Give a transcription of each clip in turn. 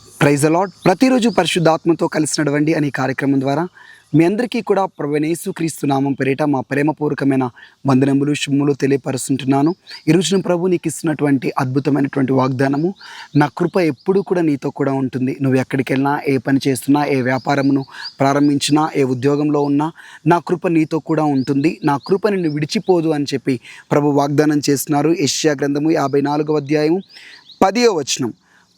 Praise the lord. ప్రతిరోజు పరిశుద్ధాత్మతో కలిసి నడవండి అనే కార్యక్రమం ద్వారా మీ అందరికీ కూడా ప్రభువైన యేసుక్రీస్తు నామం పేరిట మా ప్రేమపూర్వకమైన వందనములు శుభములు తెలియపరుస్తుంటున్నాను. ఈరోజున ప్రభు నీకు ఇస్తున్నటువంటి అద్భుతమైనటువంటి వాగ్దానము, నా కృప ఎప్పుడూ కూడా నీతో కూడా ఉంటుంది. నువ్వు ఎక్కడికి వెళ్ళినా, ఏ పని చేస్తున్నా, ఏ వ్యాపారమును ప్రారంభించినా, ఏ ఉద్యోగంలో ఉన్నా, నా కృప నీతో కూడా ఉంటుంది. నా కృప నిన్ను విడిచిపోదు అని చెప్పి ప్రభు వాగ్దానం చేస్తున్నారు. యెషయా గ్రంథము 54వ అధ్యాయం 10వ వచనం.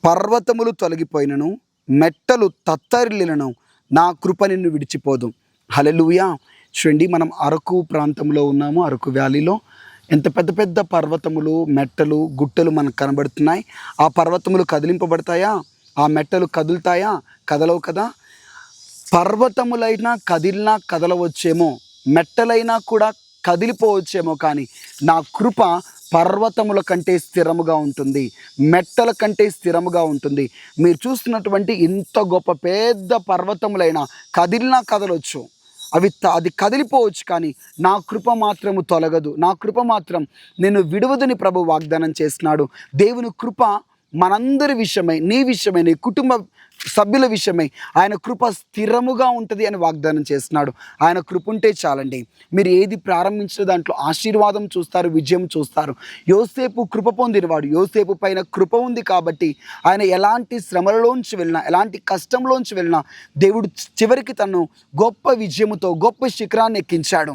పర్వతములు తొలగిపోయినను, మెట్టలు తత్తరిల్లినను, నా కృప నిన్ను విడిచిపోదు. హల్లెలూయా. చూడండి, మనం అరకు ప్రాంతంలో ఉన్నాము. అరకు వ్యాలీలో ఎంత పెద్ద పెద్ద పర్వతములు, మెట్టలు, గుట్టలు మనకు కనబడుతున్నాయి. ఆ పర్వతములు కదిలింపబడతాయా? ఆ మెట్టలు కదులుతాయా? కదలవు కదా. పర్వతములైనా కదిలినా కదలవచ్చేమో, మెట్టలైనా కూడా కదిలిపోవచ్చేమో, కానీ నా కృప పర్వతముల కంటే స్థిరముగా ఉంటుంది, మెట్టల కంటే స్థిరముగా ఉంటుంది. మీరు చూస్తున్నటువంటి ఇంత గొప్ప పెద్ద పర్వతములైనా కదిలినా కదలొచ్చు, అది కదిలిపోవచ్చు, కానీ నా కృప మాత్రము తొలగదు. నా కృప మాత్రం నేను విడువదని ప్రభు వాగ్దానం చేస్తున్నాడు. దేవుని కృప మనందరి విషయమై, నీ విషయమై, నీ కుటుంబ సభ్యుల విషయమై ఆయన కృప స్థిరముగా ఉంటుంది అని వాగ్దానం చేస్తున్నాడు. ఆయన కృప ఉంటే చాలండి. మీరు ఏది ప్రారంభించిన దాంట్లో ఆశీర్వాదం చూస్తారు, విజయం చూస్తారు. యోసేపు కృప పొందినవాడు. యోసేపు పైన కృప ఉంది కాబట్టి ఆయన ఎలాంటి శ్రమలలోంచి వెళ్ళినా, ఎలాంటి కష్టంలోంచి వెళ్ళినా దేవుడు చివరికి తను గొప్ప విజయముతో గొప్ప శిఖరాన్ని ఎక్కించాడు.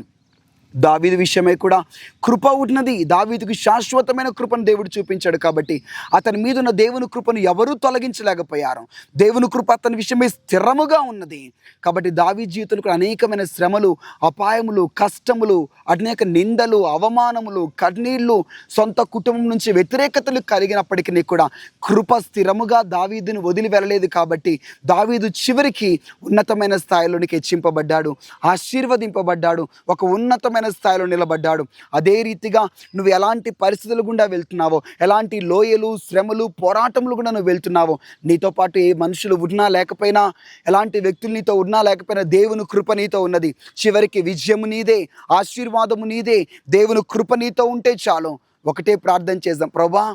దావీదు విషయమై కూడా కృప ఉన్నది. దావీదుకి శాశ్వతమైన కృపను దేవుడు చూపించాడు కాబట్టి అతని మీద ఉన్న దేవుని కృపను ఎవరూ తొలగించలేకపోయారు. దేవుని కృప అతని విషయమై స్థిరముగా ఉన్నది కాబట్టి దావీదు జీవితంలో కూడా అనేకమైన శ్రమలు, అపాయములు, కష్టములు, అనేక నిందలు, అవమానములు, కన్నీళ్లు, సొంత కుటుంబం నుంచి వ్యతిరేకతలు కలిగినప్పటికీ కూడా కృప స్థిరముగా దావీదును వదిలి వెళ్ళలేదు. కాబట్టి దావీదు చివరికి ఉన్నతమైన స్థాయిలోనికి హెచ్చింపబడ్డాడు, ఆశీర్వదింపబడ్డాడు, ఒక ఉన్నతమైన స్థాయిలో నిలబడ్డాడు. అదే రీతిగా నువ్వు ఎలాంటి పరిస్థితుల గుండా వెళ్తున్నావో, ఎలాంటి లోయలు, శ్రమలు, పోరాటములు గుండా నువ్వు వెళ్తున్నావో, నీతో పాటు ఏ మనుషులు ఉన్నా లేకపోయినా, ఎలాంటి వ్యక్తులు నీతో ఉన్నా లేకపోయినా దేవుని కృప నీతో ఉన్నది. చివరికి విజయము నీదే, ఆశీర్వాదము నీదే. దేవుని కృప నీతో ఉంటే చాలు. ఒకటే ప్రార్థన చేద్దాం. ప్రభువా,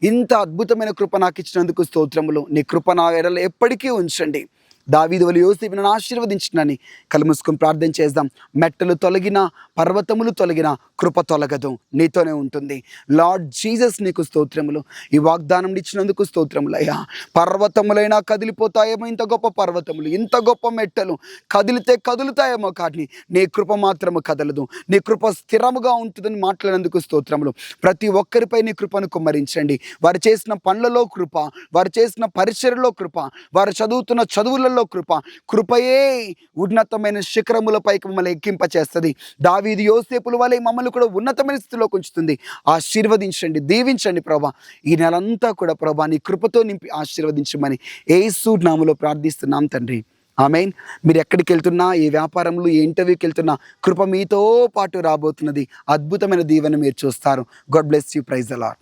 ఇంత అద్భుతమైన కృప నాకు ఇచ్చినందుకు స్తోత్రములు. నీ కృప నా ఎడల ఎప్పటికీ ఉంచండి. దావీదు వలె యోసేపును ఆశీర్వదించినని కళ్ళు మూసుకొని ప్రార్థన చేద్దాం. మెట్టలు తొలగినా, పర్వతములు తొలగినా కృప తొలగదు, నీతోనే ఉంటుంది. లార్డ్ జీసస్, నీకు స్తోత్రములు. ఈ వాగ్దానం ఇచ్చినందుకు స్తోత్రములు అయ్యా. పర్వతములైనా కదిలిపోతాయేమో, ఇంత గొప్ప పర్వతములు, ఇంత గొప్ప మెట్టలు కదిలితే కదులుతాయేమో, కానీ నీ కృప మాత్రము కదలదు. నీ కృప స్థిరముగా ఉంటుందని మాట్లాడినందుకు స్తోత్రములు. ప్రతి ఒక్కరిపై నీ కృపను కుమ్మరించండి. వారు చేసిన పనులలో కృప, వారు చేసిన పరిచర్యలో కృప, వారు చదువుతున్న చదువులలో కృపయే ఉన్నతమైన శిఖరములపైకి మమ్మల్ని ఎక్కింపచేస్తుంది. దావీదు యోసేపుల వలె మమ్మల్ని కూడా ఉన్నతమైన స్థితిలోకి ఉంచుతుంది. ఆశీర్వదించండి, దీవించండి ప్రభా. ఈ నెలంతా కూడా ప్రభా నీ కృపతో నింపి ఆశీర్వదించమని యేసు నామములో ప్రార్థిస్తున్నాం తండ్రి. ఆమేన్. మీరు ఎక్కడికి వెళ్తున్నా, ఏ వ్యాపారంలో, ఏ ఇంటర్వ్యూకి వెళ్తున్నా కృప మీతో పాటు రాబోతున్నది. అద్భుతమైన దీవెన మీరు చూస్తారు. God bless you. Praise the lord.